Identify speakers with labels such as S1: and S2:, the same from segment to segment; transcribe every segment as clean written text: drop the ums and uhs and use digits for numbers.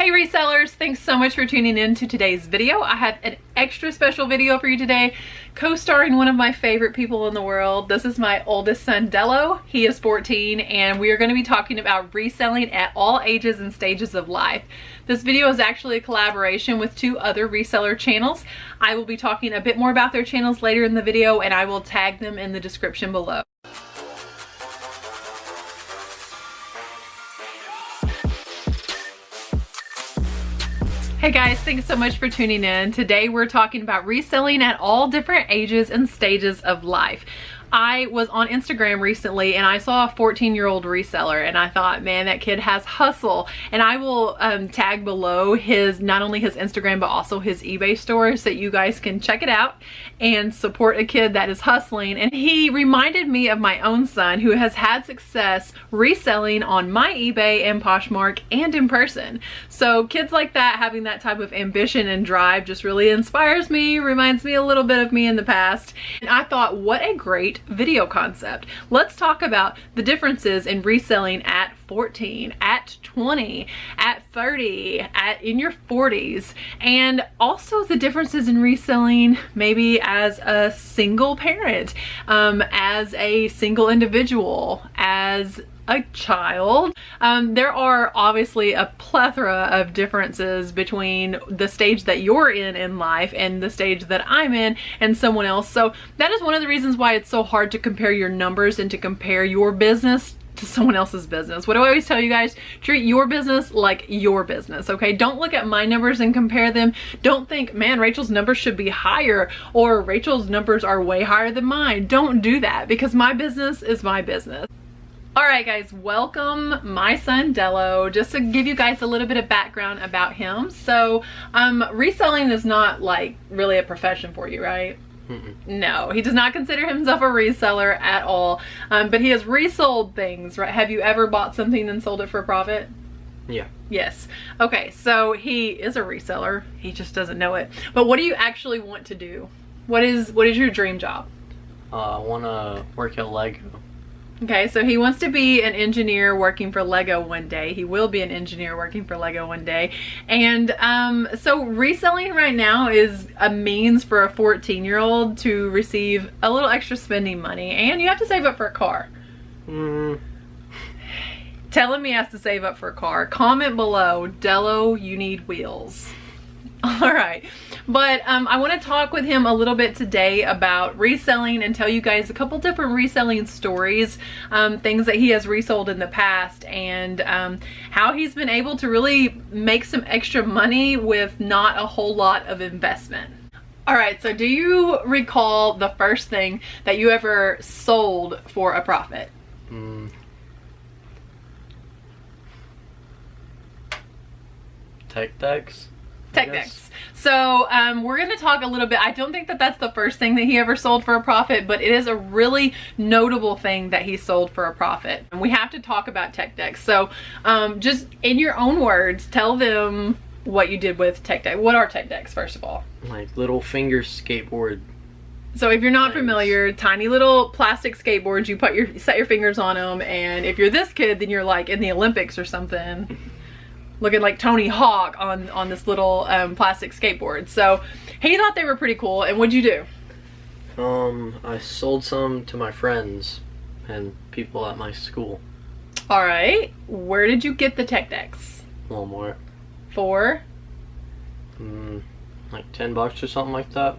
S1: Hey resellers, thanks so much for tuning in to today's video. I have an extra special video for you today, co-starring one of my favorite people in the world. This is my oldest son, Dello. He is 14, and we are going to be talking about reselling at all ages and stages of life. This video is actually a collaboration with two other reseller channels. I will be talking a bit more about their channels later in the video, and I will tag them in the description below. Hey guys, thanks so much for tuning in. Today we're talking about reselling at all different ages and stages of life. I was on Instagram recently and I saw a 14-year-old reseller and I thought, man, that kid has hustle. And I will tag below not only his Instagram but also his eBay store so that you guys can check it out and support a kid that is hustling. And he reminded me of my own son who has had success reselling on my eBay and Poshmark and in person. So kids like that, having that type of ambition and drive just really inspires me, reminds me a little bit of me in the past. And I thought, what a great video concept. Let's talk about the differences in reselling at 14, at 20, at 30, in your 40s, and also the differences in reselling maybe as a single parent, as a single individual, as a child. There are obviously a plethora of differences between the stage that you're in life and the stage that I'm in and someone else. So that is one of the reasons why it's so hard to compare your numbers and to compare your business to someone else's business. What do I always tell you guys? Treat your business like your business, okay? Don't look at my numbers and compare them. Don't think, man, Rachel's numbers should be higher or Rachel's numbers are way higher than mine. Don't do that because my business is my business. Alright guys, welcome my son Dello. Just to give you guys a little bit of background about him. So reselling is not like really a profession for you, right? No, he does not consider himself a reseller at all, but he has resold things, right? Have you ever bought something and sold it for a profit?
S2: Yeah.
S1: Yes. Okay, so he is a reseller. He just doesn't know it. But what do you actually want to do? What is your dream job?
S2: I want to work at Lego.
S1: Okay, so he wants to be an engineer working for Lego one day. He will be an engineer working for Lego one day. And so reselling right now is a means for a 14-year-old to receive a little extra spending money. And you have to save up for a car. Tell him he has to save up for a car. Comment below, Dello, you need wheels. Alright, but I want to talk with him a little bit today about reselling and tell you guys a couple different reselling stories, things that he has resold in the past, and how he's been able to really make some extra money with not a whole lot of investment. Alright, so do you recall the first thing that you ever sold for a profit?
S2: Tech decks?
S1: Tech decks. So we're going to talk a little bit. I don't think that that's the first thing that he ever sold for a profit, but it is a really notable thing that he sold for a profit. And we have to talk about tech decks. So just in your own words, tell them what you did with tech decks. What are tech decks, first of all?
S2: Like little finger skateboard.
S1: So if you're not familiar, tiny little plastic skateboards, you set your fingers on them, and if you're this kid, then you're like in the Olympics or something. Looking like Tony Hawk on this little plastic skateboard. So he thought they were pretty cool. And what'd you do?
S2: I sold some to my friends and people at my school.
S1: All right. Where did you get the tech decks?
S2: Walmart.
S1: For?
S2: Like $10 or something like that.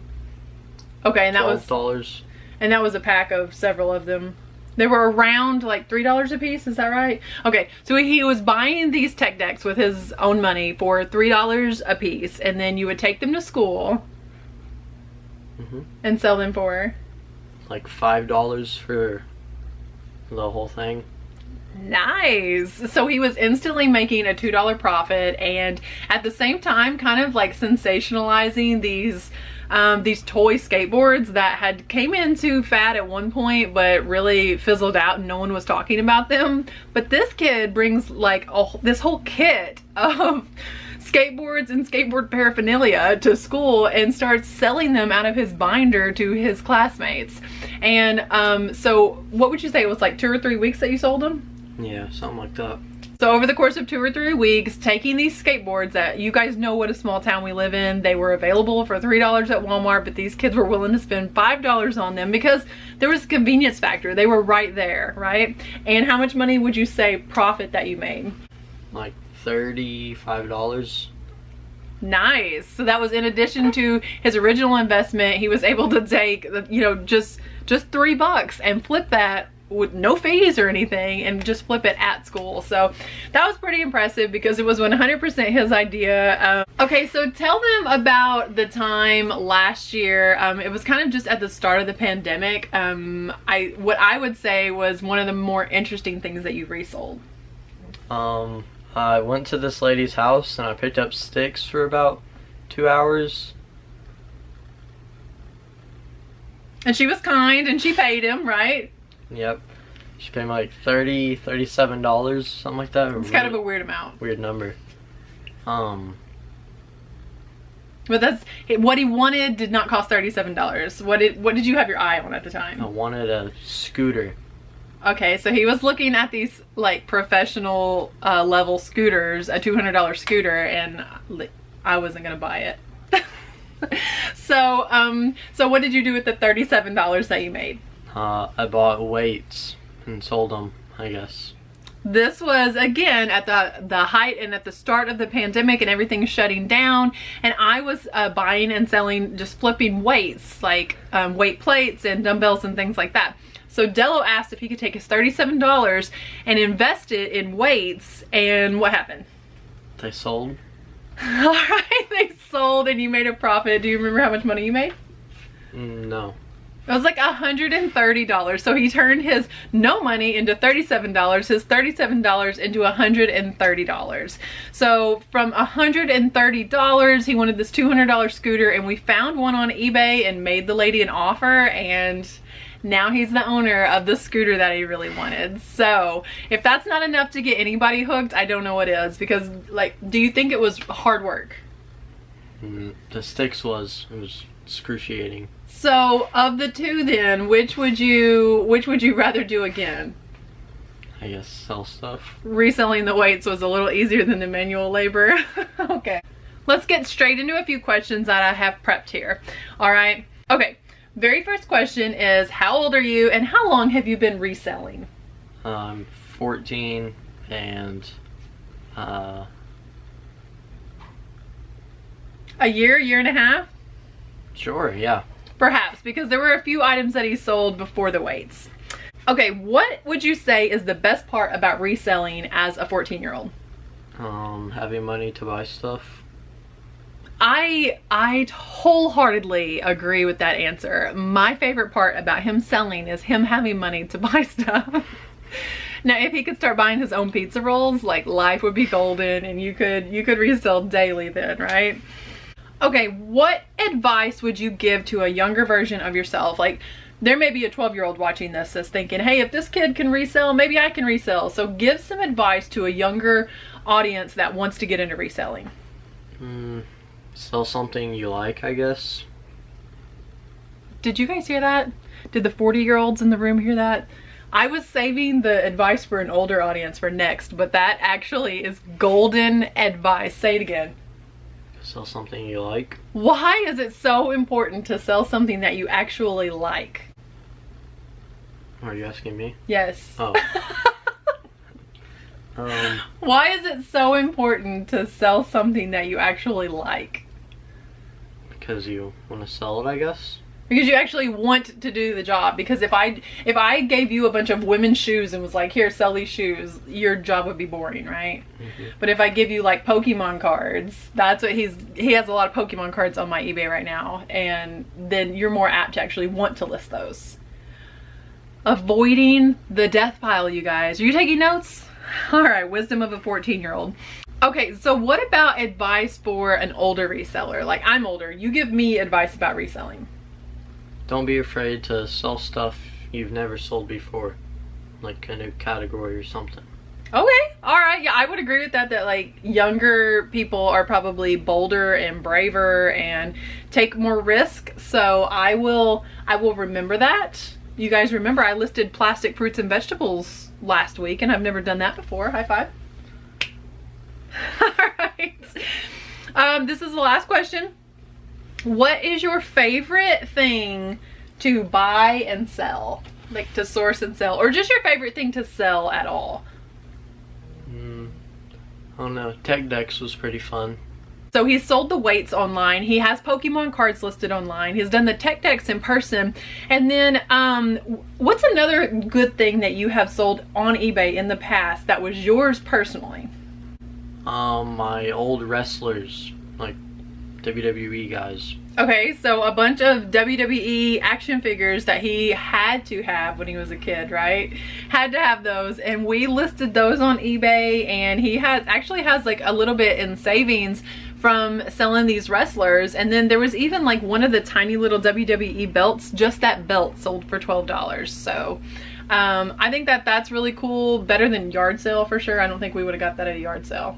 S1: Okay, and that was
S2: $12.
S1: And that was a pack of several of them. They were around like $3 a piece, is that right? Okay, so he was buying these tech decks with his own money for $3 a piece, and then you would take them to school and sell them for?
S2: Like $5 for the whole thing.
S1: Nice. So he was instantly making a $2 profit, and at the same time kind of like sensationalizing these toy skateboards that came into fad at one point but really fizzled out and no one was talking about them. But this kid brings like this whole kit of skateboards and skateboard paraphernalia to school and starts selling them out of his binder to his classmates. And so what would you say, it was like 2 or 3 weeks that you sold them?
S2: Yeah, something like that.
S1: So over the course of 2 or 3 weeks, taking these skateboards that you guys know what a small town we live in, they were available for $3 at Walmart, but these kids were willing to spend $5 on them because there was a convenience factor. They were right there, right? And how much money would you say profit that you made?
S2: Like $35.
S1: Nice. So that was in addition to his original investment. He was able to take, you know, just $3 and flip that with no fees or anything and just flip it at school. So that was pretty impressive because it was 100% his idea. Okay, so tell them about the time last year. It was kind of just at the start of the pandemic. What I would say was one of the more interesting things that you resold.
S2: I went to this lady's house and I picked up sticks for about 2 hours.
S1: And she was kind and she paid him, right?
S2: Yep. She paid me like $37, something like that.
S1: It's kind of a weird amount.
S2: Weird number.
S1: But that's what he wanted. Did not cost $37. What did you have your eye on at the time?
S2: I wanted a scooter.
S1: Okay, so he was looking at these like professional level scooters, a $200 scooter, and I wasn't gonna buy it. So what did you do with the $37 that you made?
S2: I bought weights and sold them, I guess.
S1: This was again at the height and at the start of the pandemic and everything shutting down, and I was buying and selling, just flipping weights, like weight plates and dumbbells and things like that. So Dello asked if he could take his $37 and invest it in weights, and what happened?
S2: They sold.
S1: All right, they sold and you made a profit. Do you remember how much money you made?
S2: No.
S1: It was like $130. So he turned his no money into $37, his $37 into $130. So from $130, he wanted this $200 scooter, and we found one on eBay and made the lady an offer, and now he's the owner of the scooter that he really wanted. So if that's not enough to get anybody hooked, I don't know what is. Because, like, do you think it was hard work?
S2: The sticks was. It was excruciating.
S1: So of the two then, which would you rather do again?
S2: I guess sell stuff.
S1: Reselling the weights was a little easier than the manual labor. Okay. Let's get straight into a few questions that I have prepped here. All right. Okay. Very first question is, how old are you and how long have you been reselling?
S2: I'm 14 and
S1: a year and a half?
S2: Sure, yeah.
S1: Perhaps, because there were a few items that he sold before the weights. Okay, what would you say is the best part about reselling as a 14-year-old?
S2: Having money to buy stuff.
S1: I wholeheartedly agree with that answer. My favorite part about him selling is him having money to buy stuff. Now, if he could start buying his own pizza rolls, like, life would be golden, and you could resell daily then, right? Okay, what advice would you give to a younger version of yourself? Like, there may be a 12-year-old watching this that's thinking, hey, if this kid can resell, maybe I can resell. So give some advice to a younger audience that wants to get into reselling.
S2: Sell something you like, I guess.
S1: Did you guys hear that? Did the 40-year-olds in the room hear that? I was saving the advice for an older audience for next, but that actually is golden advice. Say it again.
S2: Sell something you like.
S1: Why is it so important to sell something that you actually like?
S2: Are you asking me?
S1: Yes.
S2: Oh.
S1: Why is it so important to sell something that you actually like?
S2: Because you want to sell it, I guess.
S1: Because you actually want to do the job. Because if I gave you a bunch of women's shoes and was like, here, sell these shoes, your job would be boring, right? But if I give you like Pokemon cards, that's what he has a lot of Pokemon cards on my eBay right now, and then you're more apt to actually want to list those. Avoiding the death pile, you guys. Are you taking notes? All right, wisdom of a 14-year-old. Okay, so what about advice for an older reseller? Like, I'm older. You give me advice about reselling.
S2: Don't be afraid to sell stuff you've never sold before, like a new category or something.
S1: Okay, all right. Yeah, I would agree with that, that like younger people are probably bolder and braver and take more risk. So I will remember that. You guys remember I listed plastic fruits and vegetables last week, and I've never done that before. High five. All right. This is the last question. What is your favorite thing to buy and sell? Like to source and sell, or just your favorite thing to sell at all?
S2: I don't know. Tech decks was pretty fun.
S1: So he's sold the weights online. He has Pokemon cards listed online. He's done the tech decks in person. And then what's another good thing that you have sold on eBay in the past that was yours personally?
S2: My old wrestlers, like WWE guys.
S1: Okay, so a bunch of WWE action figures that he had to have when he was a kid, right? Had to have those, and we listed those on eBay, and he actually has like a little bit in savings from selling these wrestlers. And then there was even like one of the tiny little WWE belts, just that belt sold for $12. So I think that that's really cool. Better than yard sale for sure. I don't think we would have got that at a yard sale.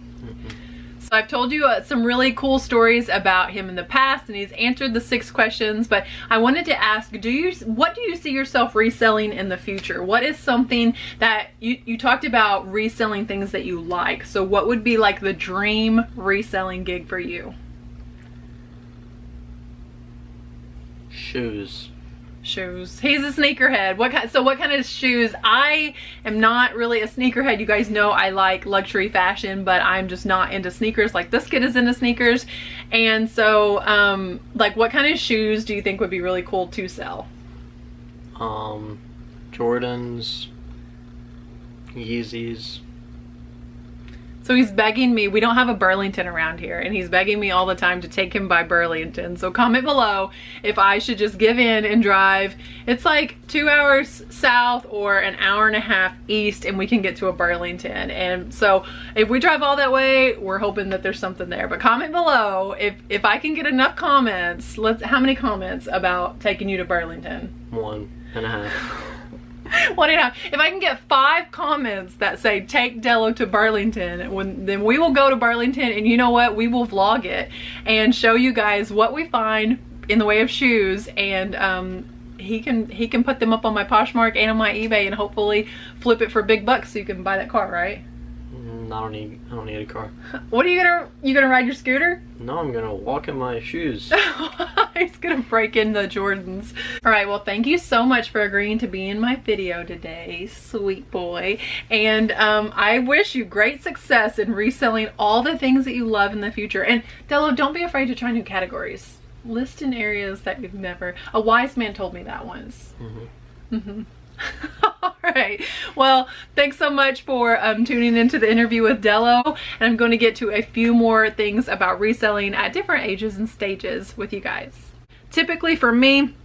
S1: So I've told you some really cool stories about him in the past, and he's answered the 6 questions, but I wanted to ask, what do you see yourself reselling in the future? What is something that you talked about reselling things that you like. So what would be like the dream reselling gig for you?
S2: Shoes.
S1: Shoes. He's a sneakerhead. What kind of shoes? I am not really a sneakerhead. You guys know I like luxury fashion, but I'm just not into sneakers like this kid is into sneakers. And so like what kind of shoes do you think would be really cool to sell?
S2: Jordans, Yeezys.
S1: So he's begging me. We don't have a Burlington around here, and he's begging me all the time to take him by Burlington. So comment below if I should just give in and drive. It's like 2 hours south or an hour and a half east, and we can get to a Burlington. And so if we drive all that way, we're hoping that there's something there. But comment below if I can get enough comments. How many comments about taking you to Burlington?
S2: 1.5.
S1: 1.5. If I can get 5 comments that say take Dello to Burlington, then we will go to Burlington, and you know what? We will vlog it and show you guys what we find in the way of shoes, and he can put them up on my Poshmark and on my eBay, and hopefully flip it for big bucks so you can buy that car, right?
S2: I don't need a car.
S1: What are you gonna ride your scooter?
S2: No, I'm gonna walk in my shoes.
S1: He's gonna break in the Jordans. All right, well, thank you so much for agreeing to be in my video today, sweet boy. And I wish you great success in reselling all the things that you love in the future. And Dello, don't be afraid to try new categories. List in areas that you've never. A wise man told me that once. All right, well, thanks so much for tuning into the interview with Dello, and I'm going to get to a few more things about reselling at different ages and stages with you guys. Typically for me,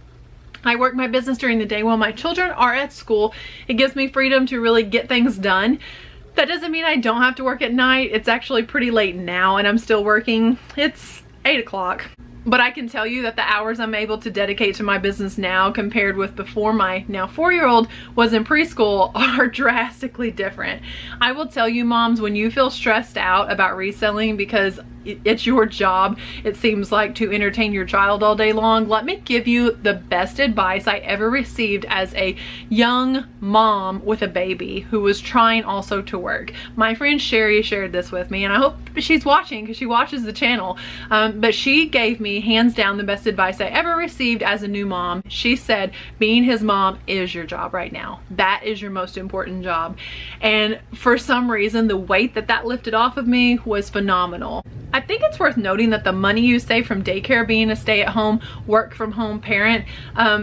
S1: I work my business during the day while my children are at school. It gives me freedom to really get things done. That doesn't mean I don't have to work at night. It's actually pretty late now, and I'm still working. It's 8 o'clock. But I can tell you that the hours I'm able to dedicate to my business now compared with before my now 4-year-old was in preschool are drastically different. I will tell you, moms, when you feel stressed out about reselling because it's your job, it seems like, to entertain your child all day long, let me give you the best advice I ever received as a young mom with a baby who was trying also to work. My friend Sherry shared this with me, and I hope she's watching because she watches the channel, but she gave me hands down the best advice I ever received as a new mom. She said, being his mom is your job right now. That is your most important job. And for some reason, the weight that lifted off of me was phenomenal. I think it's worth noting that the money you save from daycare, being a stay-at-home, work-from-home parent,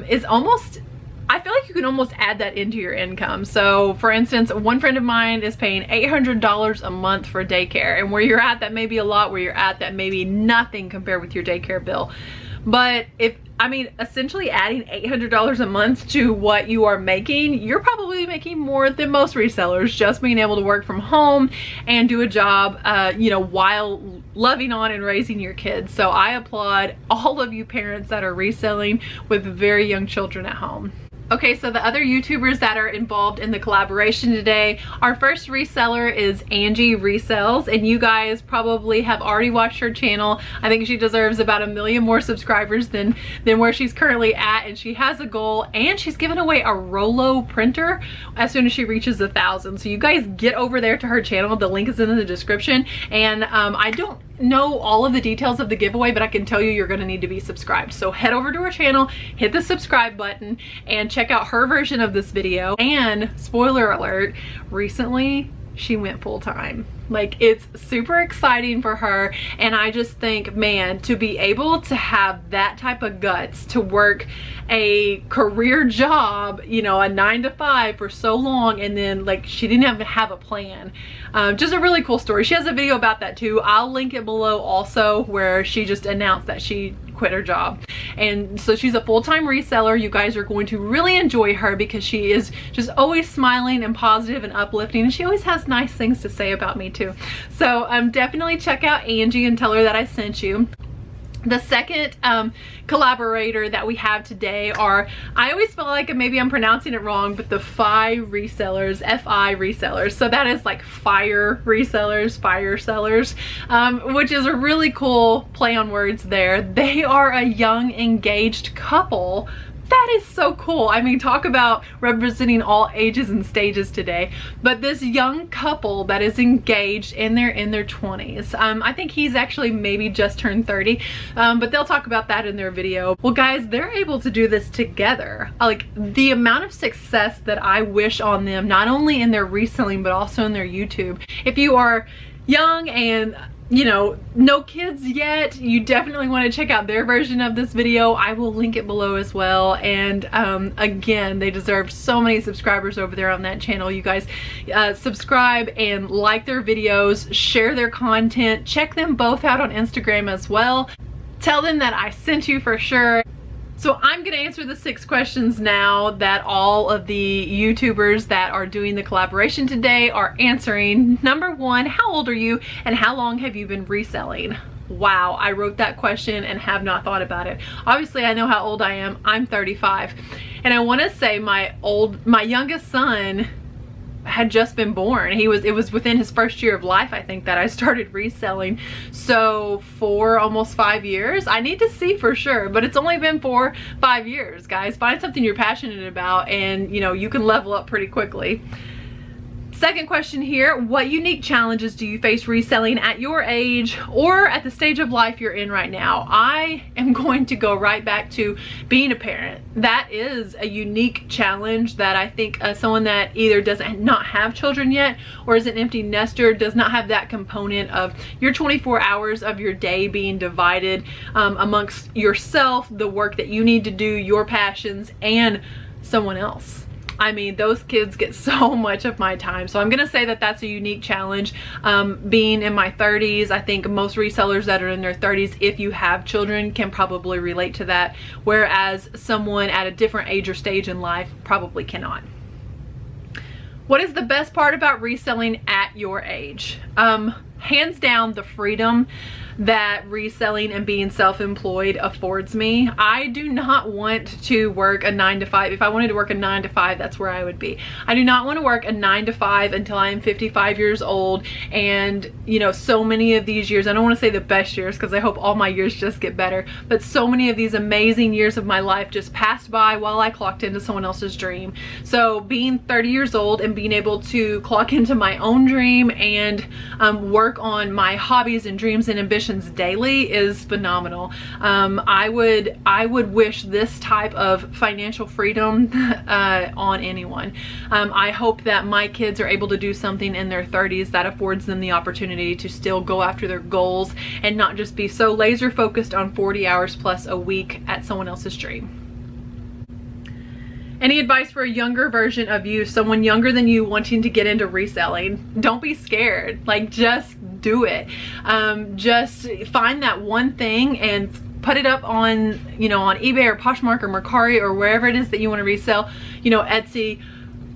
S1: is almost, I feel like you can almost add that into your income. So for instance, one friend of mine is paying $800 a month for daycare, and where you're at, that may be a lot. Where you're at, that may be nothing compared with your daycare bill. But essentially adding $800 a month to what you are making, you're probably making more than most resellers just being able to work from home and do a job, while loving on and raising your kids. So I applaud all of you parents that are reselling with very young children at home. Okay, so the other YouTubers that are involved in the collaboration today, our first reseller is Angie Resells, and you guys probably have already watched her channel. I think she deserves about 1 million more subscribers than where she's currently at, and she has a goal, and she's giving away a Rollo printer as soon as she reaches 1,000. So you guys get over there to her channel. The link is in the description, and I don't know all of the details of the giveaway, but I can tell you you're going to need to be subscribed. So head over to her channel, hit the subscribe button, and check out her version of this video. And spoiler alert, recently she went full-time. Like, it's super exciting for her, and I just think, man, to be able to have that type of guts to work a career job, you know, a 9-to-5 for so long, and then like she didn't even have a plan. Just a really cool story. She has a video about that too. I'll link it below also, where she just announced that she quit her job. And so she's a full-time reseller. You guys are going to really enjoy her because she is just always smiling and positive and uplifting, and she always has nice things to say about me too. So definitely check out Angie and tell her that I sent you. The second collaborator that we have today are, I always feel like maybe I'm pronouncing it wrong, but the FIResellers, FIResellers. So that is like fire resellers, FIResellers, which is a really cool play on words there. They are a young engaged couple. That is so cool. I mean, talk about representing all ages and stages today. But this young couple that is engaged and they're in their 20s. I think he's actually maybe just turned 30, but they'll talk about that in their video. Well, guys, they're able to do this together. Like, the amount of success that I wish on them, not only in their reselling, but also in their YouTube. If you are young and you know, no kids yet, you definitely want to check out their version of this video. I will link it below as well. And again, they deserve so many subscribers over there on that channel. You guys subscribe and like their videos, share their content, check them both out on Instagram as well. Tell them that I sent you for sure. So I'm going to answer the 6 questions now that all of the YouTubers that are doing the collaboration today are answering. Number 1, how old are you and how long have you been reselling? Wow, I wrote that question and have not thought about it. Obviously, I know how old I am. I'm 35. And I want to say my youngest son had just been born. It was within his first year of life, I think, that I started reselling. So for almost 5 years. I need to see for sure, but it's only been 4-5 years, guys. Find something you're passionate about and you know, you can level up pretty quickly. Second question here, what unique challenges do you face reselling at your age or at the stage of life you're in right now? I am going to go right back to being a parent. That is a unique challenge that I think someone that either doesn't not have children yet or is an empty nester does not have that component of your 24 hours of your day being divided amongst yourself, the work that you need to do, your passions, and someone else. I mean, those kids get so much of my time. So I'm going to say that that's a unique challenge. Being in my 30s, I think most resellers that are in their 30s, if you have children, can probably relate to that. Whereas someone at a different age or stage in life probably cannot. What is the best part about reselling at your age? Hands down, the freedom that reselling and being self-employed affords me. I do not want to work a 9-to-5. If I wanted to work a 9-to-5, that's where I would be. I do not want to work a 9-to-5 until I am 55 years old. And you know, so many of these years, I don't want to say the best years because I hope all my years just get better, but so many of these amazing years of my life just passed by while I clocked into someone else's dream. So being 30 years old and being able to clock into my own dream and work on my hobbies and dreams and ambitions daily is phenomenal. I would wish this type of financial freedom on anyone. I hope that my kids are able to do something in their 30s that affords them the opportunity to still go after their goals and not just be so laser focused on 40 hours plus a week at someone else's dream. Any advice for a younger version of you, someone younger than you wanting to get into reselling? Don't be scared. Like, just do it. Just find that one thing and put it up on, you know, on eBay or Poshmark or Mercari or wherever it is that you want to resell, you know, Etsy.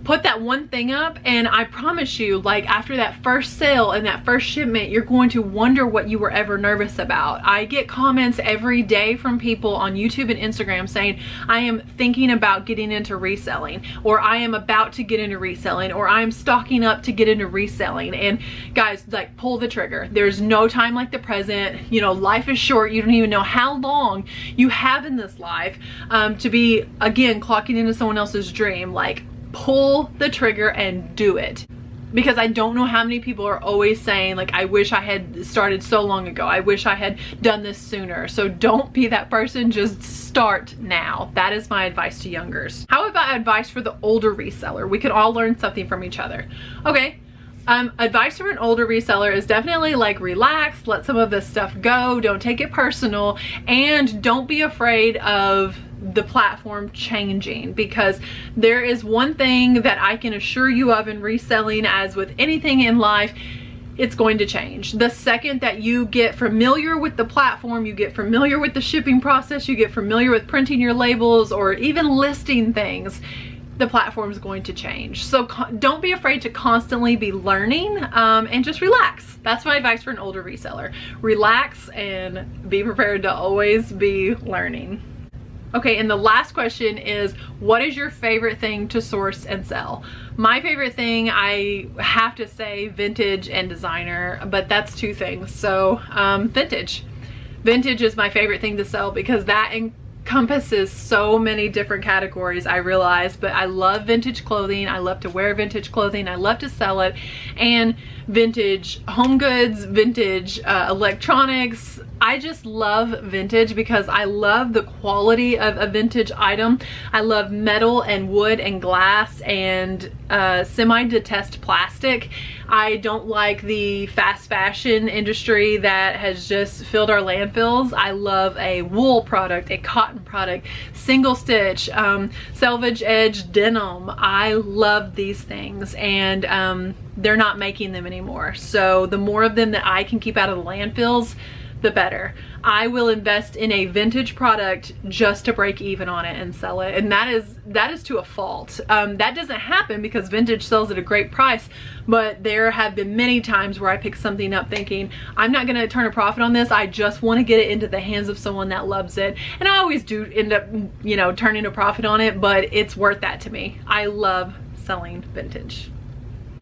S1: put that one thing up, and I promise you, like after that first sale and that first shipment, you're going to wonder what you were ever nervous about. I get comments every day from people on YouTube and Instagram saying, I am thinking about getting into reselling, or I am about to get into reselling, or I'm stocking up to get into reselling. And guys, like, pull the trigger. There's no time like the present. You know, life is short. You don't even know how long you have in this life to be, again, clocking into someone else's dream. Like, pull the trigger and do it. Because I don't know how many people are always saying, like, I wish I had started so long ago. I wish I had done this sooner. So don't be that person. Just start now. That is my advice to youngers. How about advice for the older reseller? We can all learn something from each other. Okay. Advice for an older reseller is definitely like, relax, let some of this stuff go, don't take it personal, and don't be afraid of the platform changing, because there is one thing that I can assure you of in reselling, as with anything in life, it's going to change. The second that you get familiar with the platform, you get familiar with the shipping process, you get familiar with printing your labels or even listing things, the platform is going to change. So don't be afraid to constantly be learning, and just relax. That's my advice for an older reseller. Relax and be prepared to always be learning. Okay, and the last question is, what is your favorite thing to source and sell? My favorite thing, I have to say vintage and designer, but that's two things. So vintage. Vintage is my favorite thing to sell because that encompasses so many different categories, I realize, but I love vintage clothing. I love to wear vintage clothing. I love to sell it. And vintage home goods, vintage electronics. I just love vintage because I love the quality of a vintage item. I love metal and wood and glass and semi-detest plastic. I don't like the fast fashion industry that has just filled our landfills. I love a wool product, a cotton product, single stitch, selvage edge denim. I love these things, and they're not making them anymore. So the more of them that I can keep out of the landfills, the better. I will invest in a vintage product just to break even on it and sell it. And that is to a fault. That doesn't happen because vintage sells at a great price, but there have been many times where I pick something up thinking, I'm not gonna turn a profit on this. I just wanna get it into the hands of someone that loves it. And I always do end up, you know, turning a profit on it, but it's worth that to me. I love selling vintage.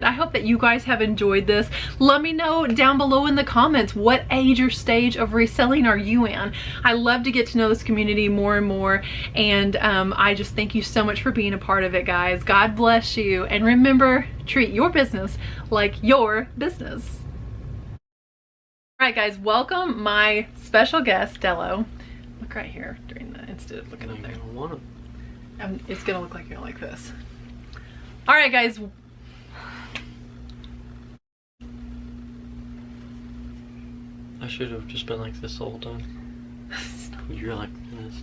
S1: I hope that you guys have enjoyed this. Let me know down below in the comments, what age or stage of reselling are you in? I love to get to know this community more and more, and I just thank you so much for being a part of it, guys. God bless you, and remember, treat your business like your business. All right, guys, welcome my special guest, Dello. Look right here during the, instead of looking up there. It's gonna look like you're like this. All right, guys.
S2: I should have just been like this the whole time. You're like this.